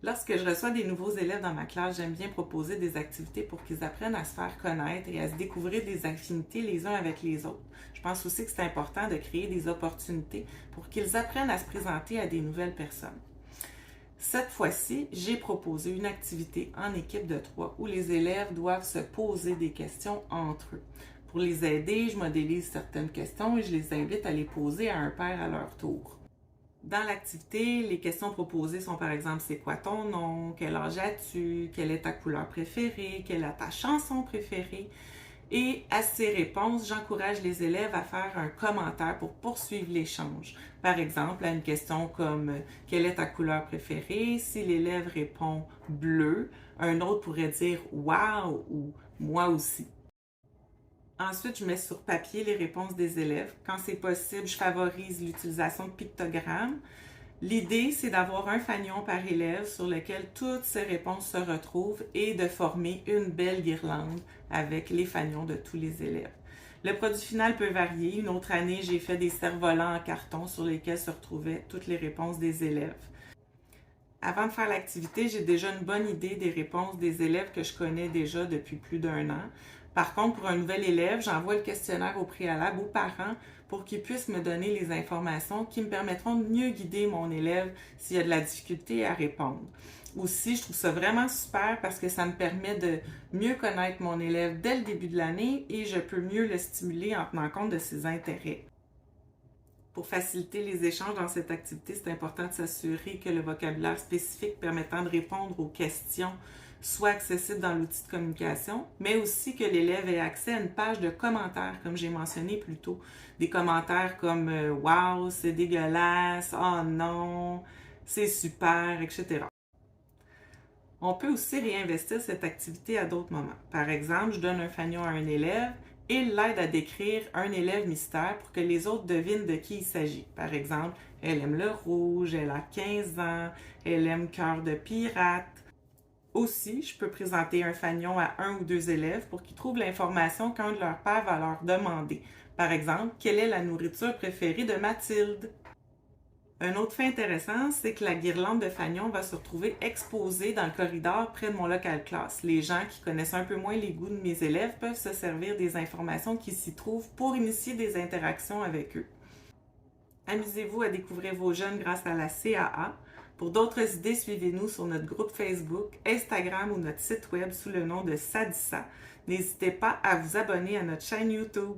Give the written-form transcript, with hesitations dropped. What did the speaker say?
Lorsque je reçois des nouveaux élèves dans ma classe, j'aime bien proposer des activités pour qu'ils apprennent à se faire connaître et à se découvrir des affinités les uns avec les autres. Je pense aussi que c'est important de créer des opportunités pour qu'ils apprennent à se présenter à des nouvelles personnes. Cette fois-ci, j'ai proposé une activité en équipe de 3 où les élèves doivent se poser des questions entre eux. Pour les aider, je modélise certaines questions et je les invite à les poser à un pair à leur tour. Dans l'activité, les questions proposées sont par exemple c'est quoi ton nom, quel âge as-tu, quelle est ta couleur préférée, quelle est ta chanson préférée. Et à ces réponses, j'encourage les élèves à faire un commentaire pour poursuivre l'échange. Par exemple, à une question comme quelle est ta couleur préférée, si l'élève répond bleu, un autre pourrait dire wow ou moi aussi. Ensuite, je mets sur papier les réponses des élèves. Quand c'est possible, je favorise l'utilisation de pictogrammes. L'idée, c'est d'avoir un fanion par élève sur lequel toutes ces réponses se retrouvent et de former une belle guirlande avec les fanions de tous les élèves. Le produit final peut varier. Une autre année, j'ai fait des cerfs-volants en carton sur lesquels se retrouvaient toutes les réponses des élèves. Avant de faire l'activité, j'ai déjà une bonne idée des réponses des élèves que je connais déjà depuis plus d'1 an. Par contre, pour un nouvel élève, j'envoie le questionnaire au préalable aux parents pour qu'ils puissent me donner les informations qui me permettront de mieux guider mon élève s'il y a de la difficulté à répondre. Aussi, je trouve ça vraiment super parce que ça me permet de mieux connaître mon élève dès le début de l'année et je peux mieux le stimuler en tenant compte de ses intérêts. Pour faciliter les échanges dans cette activité, c'est important de s'assurer que le vocabulaire spécifique permettant de répondre aux questions soit accessible dans l'outil de communication, mais aussi que l'élève ait accès à une page de commentaires, comme j'ai mentionné plus tôt. Des commentaires comme Wow, c'est dégueulasse, oh non, c'est super, etc. On peut aussi réinvestir cette activité à d'autres moments. Par exemple, je donne un fanion à un élève et l'aide à décrire un élève mystère pour que les autres devinent de qui il s'agit. Par exemple, elle aime le rouge, elle a 15 ans, elle aime cœur de pirate. Aussi, je peux présenter un fanion à un ou deux élèves pour qu'ils trouvent l'information qu'un de leurs pères va leur demander. Par exemple, quelle est la nourriture préférée de Mathilde? Un autre fait intéressant, c'est que la guirlande de fanion va se retrouver exposée dans le corridor près de mon local classe. Les gens qui connaissent un peu moins les goûts de mes élèves peuvent se servir des informations qui s'y trouvent pour initier des interactions avec eux. Amusez-vous à découvrir vos jeunes grâce à la CAA. Pour d'autres idées, suivez-nous sur notre groupe Facebook, Instagram ou notre site web sous le nom de Sadissa. N'hésitez pas à vous abonner à notre chaîne YouTube.